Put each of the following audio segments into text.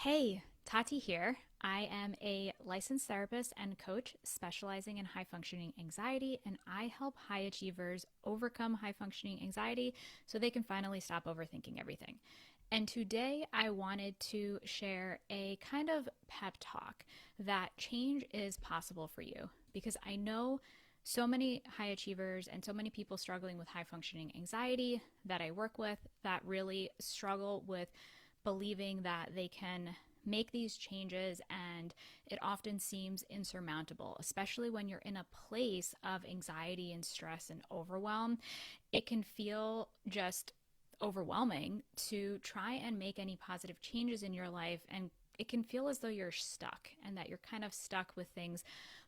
Hey, Tati here. I am a licensed therapist and coach specializing in high functioning anxiety, and I help high achievers overcome high functioning anxiety so they can finally stop overthinking everything. And today I wanted to share a kind of pep talk that change is possible for you because I know so many high achievers and so many people struggling with high functioning anxiety that I work with that really struggle with believing that they can make these changes, and it often seems insurmountable, especially when you're in a place of anxiety and stress and overwhelm. It can feel just overwhelming to try and make any positive changes in your life, and it can feel as though you're stuck and that you're kind of stuck with things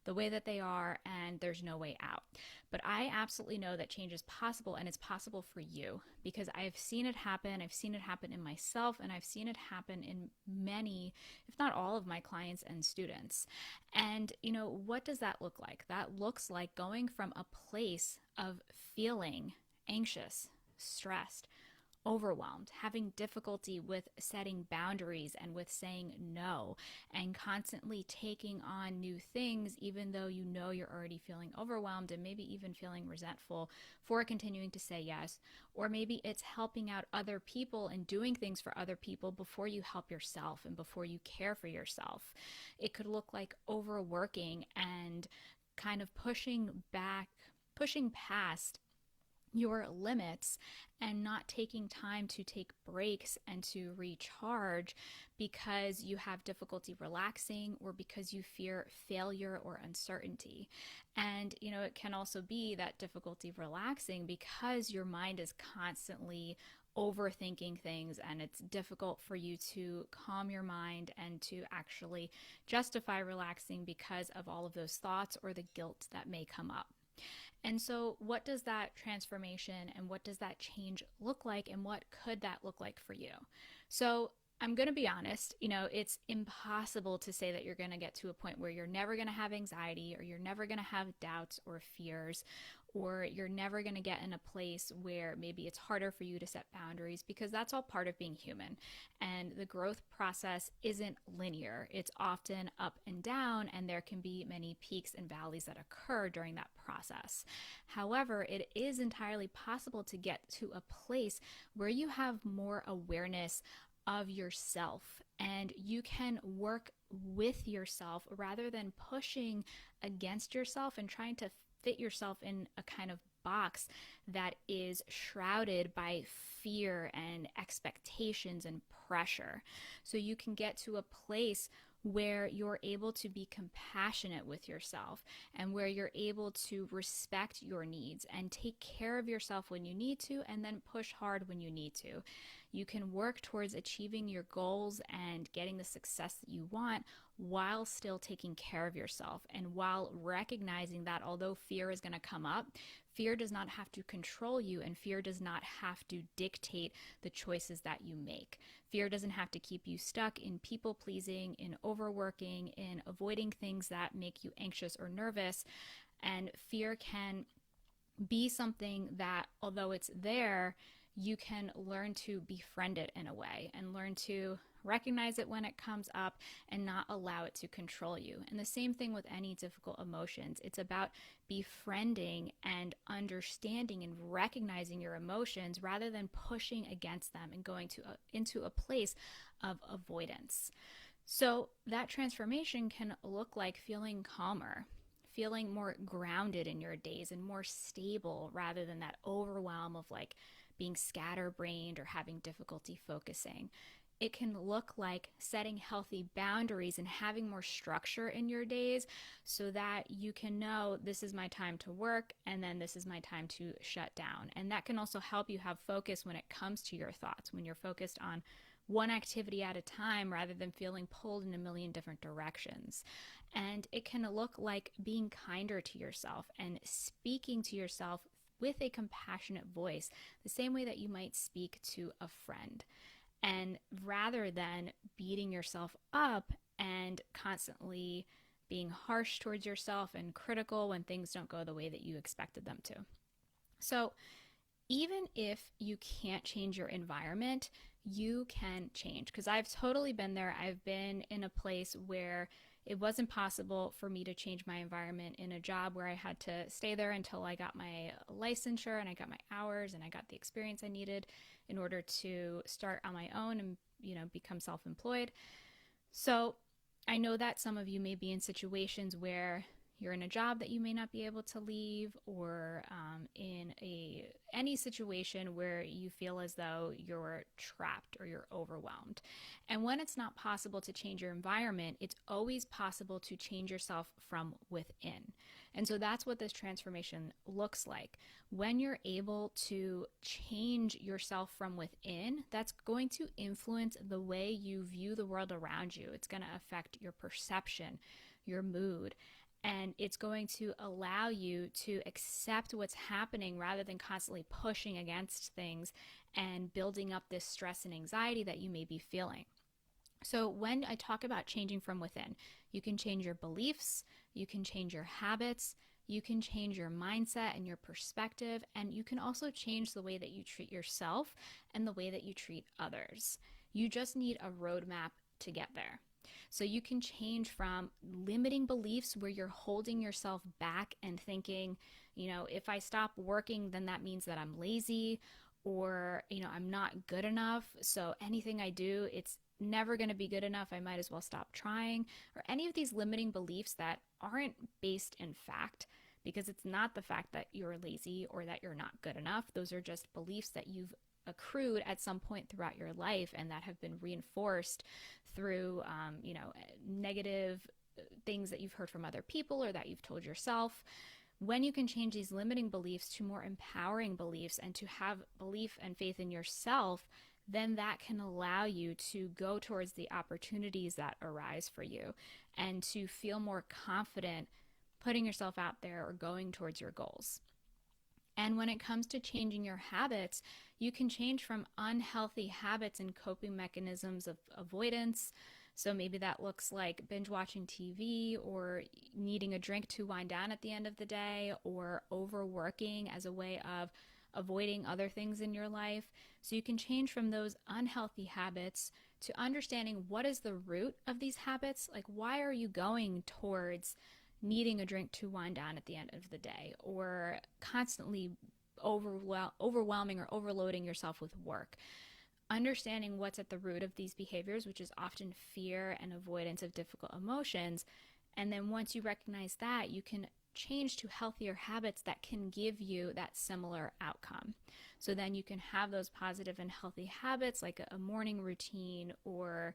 the way that they are and there's no way out. But I absolutely know that change is possible, and it's possible for you because I've seen it happen. I've seen it happen in myself, and I've seen it happen in many, if not all, of my clients and students. And, what does that look like? That looks like going from a place of feeling anxious, stressed, overwhelmed, having difficulty with setting boundaries and with saying no, and constantly taking on new things, even though you know you're already feeling overwhelmed and maybe even feeling resentful for continuing to say yes. Or maybe it's helping out other people and doing things for other people before you help yourself and before you care for yourself. It could look like overworking and kind of pushing past your limits and not taking time to take breaks and to recharge because you have difficulty relaxing or because you fear failure or uncertainty. And, it can also be that difficulty relaxing because your mind is constantly overthinking things, and it's difficult for you to calm your mind and to actually justify relaxing because of all of those thoughts or the guilt that may come up. And so, what does that transformation and what does that change look like, and what could that look like for you? So, I'm going to be honest, it's impossible to say that you're going to get to a point where you're never going to have anxiety or you're never going to have doubts or fears, or you're never going to get in a place where maybe it's harder for you to set boundaries, because that's all part of being human. And the growth process isn't linear, it's often up and down, and there can be many peaks and valleys that occur during that process. However, it is entirely possible to get to a place where you have more awareness of yourself and you can work with yourself rather than pushing against yourself and trying to fit yourself in a kind of box that is shrouded by fear and expectations and pressure. So you can get to a place where you're able to be compassionate with yourself and where you're able to respect your needs and take care of yourself when you need to, and then push hard when you need to. You can work towards achieving your goals and getting the success that you want while still taking care of yourself, and while recognizing that although fear is going to come up, fear does not have to control you, and fear does not have to dictate the choices that you make. Fear doesn't have to keep you stuck in people pleasing, in overworking, in avoiding things that make you anxious or nervous. And fear can be something that, although it's there, you can learn to befriend it in a way and learn to recognize it when it comes up and not allow it to control you. And the same thing with any difficult emotions. It's about befriending and understanding and recognizing your emotions rather than pushing against them and going into a place of avoidance. So that transformation can look like feeling calmer, feeling more grounded in your days and more stable rather than that overwhelm of like being scatterbrained or having difficulty focusing. It can look like setting healthy boundaries and having more structure in your days so that you can know this is my time to work and then this is my time to shut down. And that can also help you have focus when it comes to your thoughts, when you're focused on one activity at a time rather than feeling pulled in a million different directions. And it can look like being kinder to yourself and speaking to yourself with a compassionate voice, the same way that you might speak to a friend. And rather than beating yourself up and constantly being harsh towards yourself and critical when things don't go the way that you expected them to. So even if you can't change your environment, you can change. Because I've totally been there. I've been in a place where it wasn't possible for me to change my environment in a job where I had to stay there until I got my licensure and I got my hours and I got the experience I needed in order to start on my own and, become self-employed. So I know that some of you may be in situations where you're in a job that you may not be able to leave, or in any situation where you feel as though you're trapped or you're overwhelmed. And when it's not possible to change your environment, it's always possible to change yourself from within. And so that's what this transformation looks like. When you're able to change yourself from within, that's going to influence the way you view the world around you. It's going to affect your perception, your mood, and it's going to allow you to accept what's happening rather than constantly pushing against things and building up this stress and anxiety that you may be feeling. So when I talk about changing from within, you can change your beliefs, you can change your habits, you can change your mindset and your perspective, and you can also change the way that you treat yourself and the way that you treat others. You just need a roadmap to get there. So you can change from limiting beliefs where you're holding yourself back and thinking, if I stop working, then that means that I'm lazy, or, I'm not good enough. So anything I do, it's never going to be good enough. I might as well stop trying, or any of these limiting beliefs that aren't based in fact, because it's not the fact that you're lazy or that you're not good enough. Those are just beliefs that you've accrued at some point throughout your life and that have been reinforced through, negative things that you've heard from other people or that you've told yourself. When you can change these limiting beliefs to more empowering beliefs and to have belief and faith in yourself, then that can allow you to go towards the opportunities that arise for you and to feel more confident putting yourself out there or going towards your goals. And when it comes to changing your habits, you can change from unhealthy habits and coping mechanisms of avoidance. So maybe that looks like binge watching TV or needing a drink to wind down at the end of the day, or overworking as a way of avoiding other things in your life. So you can change from those unhealthy habits to understanding what is the root of these habits. Like, why are you going towards needing a drink to wind down at the end of the day, or constantly overwhelming or overloading yourself with work? Understanding what's at the root of these behaviors, which is often fear and avoidance of difficult emotions. And then once you recognize that, you can change to healthier habits that can give you that similar outcome. So then you can have those positive and healthy habits like a morning routine, or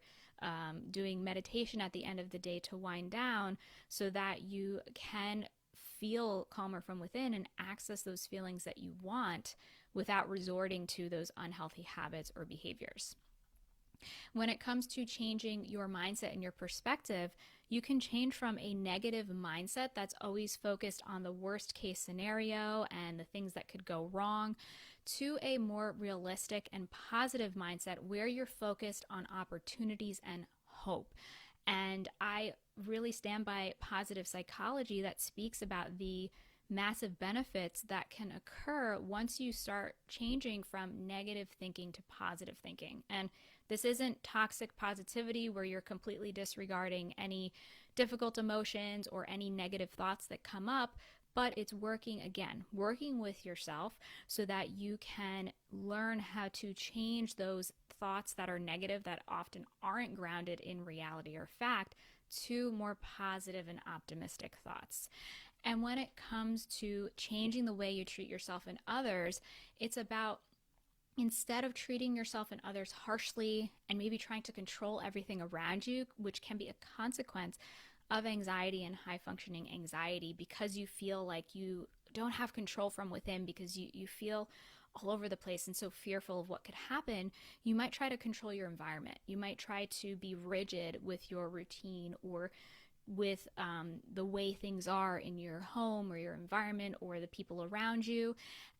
doing meditation at the end of the day to wind down, so that you can feel calmer from within and access those feelings that you want without resorting to those unhealthy habits or behaviors. When it comes to changing your mindset and your perspective, you can change from a negative mindset that's always focused on the worst case scenario and the things that could go wrong, to a more realistic and positive mindset where you're focused on opportunities and hope. And I really stand by positive psychology that speaks about the massive benefits that can occur once you start changing from negative thinking to positive thinking. And this isn't toxic positivity where you're completely disregarding any difficult emotions or any negative thoughts that come up, but it's working with yourself so that you can learn how to change those thoughts that are negative, that often aren't grounded in reality or fact, to more positive and optimistic thoughts. And when it comes to changing the way you treat yourself and others, it's about, instead of treating yourself and others harshly and maybe trying to control everything around you, which can be a consequence of anxiety and high functioning anxiety, because you feel like you don't have control from within, because you feel all over the place and so fearful of what could happen, you might try to control your environment. You might try to be rigid with your routine, or with the way things are in your home or your environment or the people around you.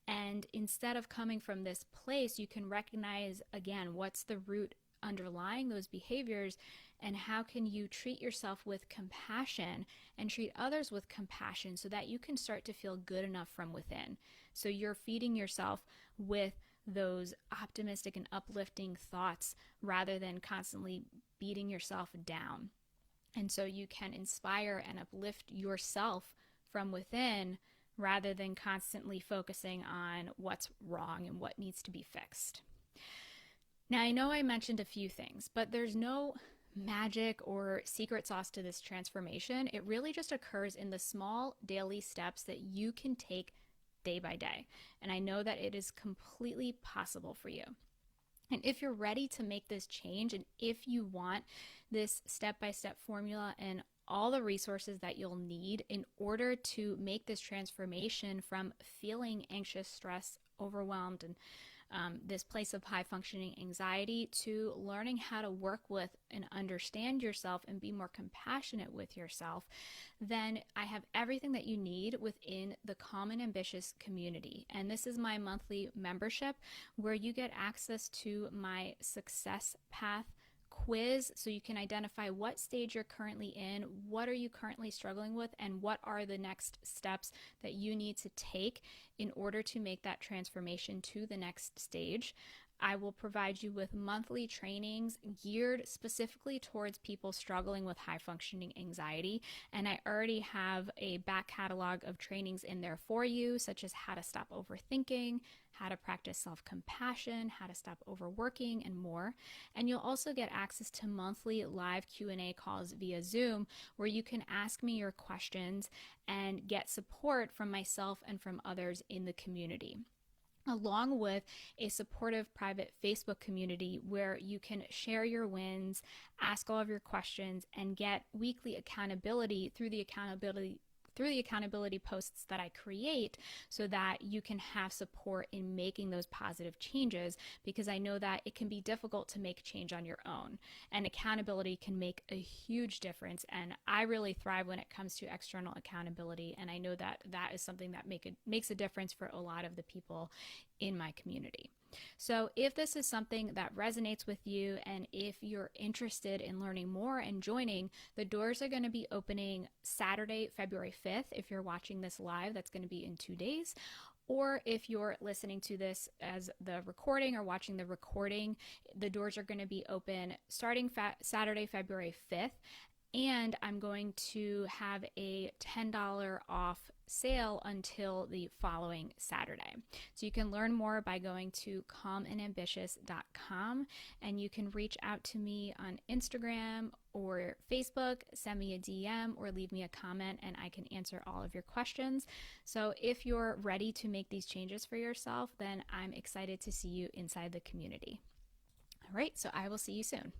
And instead of coming from this place, you can recognize, again, what's the root underlying those behaviors, and how can you treat yourself with compassion and treat others with compassion so that you can start to feel good enough from within. So you're feeding yourself with those optimistic and uplifting thoughts rather than constantly beating yourself down. And so you can inspire and uplift yourself from within rather than constantly focusing on what's wrong and what needs to be fixed. Now, I know I mentioned a few things, but there's no magic or secret sauce to this transformation. It really just occurs in the small daily steps that you can take day by day. And I know that it is completely possible for you. And if you're ready to make this change, and if you want this step-by-step formula and all the resources that you'll need in order to make this transformation from feeling anxious, stressed, overwhelmed, and this place of high functioning anxiety to learning how to work with and understand yourself and be more compassionate with yourself, then I have everything that you need within the Calm and Ambitious community. And this is my monthly membership where you get access to my Success Path quiz so you can identify what stage you're currently in, what are you currently struggling with, and what are the next steps that you need to take in order to make that transformation to the next stage. I will provide you with monthly trainings geared specifically towards people struggling with high functioning anxiety. And I already have a back catalog of trainings in there for you, such as how to stop overthinking, how to practice self-compassion, how to stop overworking, and more. And you'll also get access to monthly live Q&A calls via Zoom where you can ask me your questions and get support from myself and from others in the community, along with a supportive private Facebook community where you can share your wins, ask all of your questions, and get weekly accountability through the accountability posts that I create so that you can have support in making those positive changes, because I know that it can be difficult to make change on your own, and accountability can make a huge difference. And I really thrive when it comes to external accountability, and I know that that is something that makes a difference for a lot of the people in my community. So if this is something that resonates with you, and if you're interested in learning more and joining, the doors are going to be opening Saturday, February 5th. If you're watching this live, that's going to be in 2 days. Or if you're listening to this as the recording or watching the recording, the doors are going to be open starting Saturday, February 5th. And I'm going to have a $10 off sale until the following Saturday. So you can learn more by going to calmandambitious.com, and you can reach out to me on Instagram or Facebook, send me a DM or leave me a comment, and I can answer all of your questions. So if you're ready to make these changes for yourself, then I'm excited to see you inside the community. All right, so I will see you soon.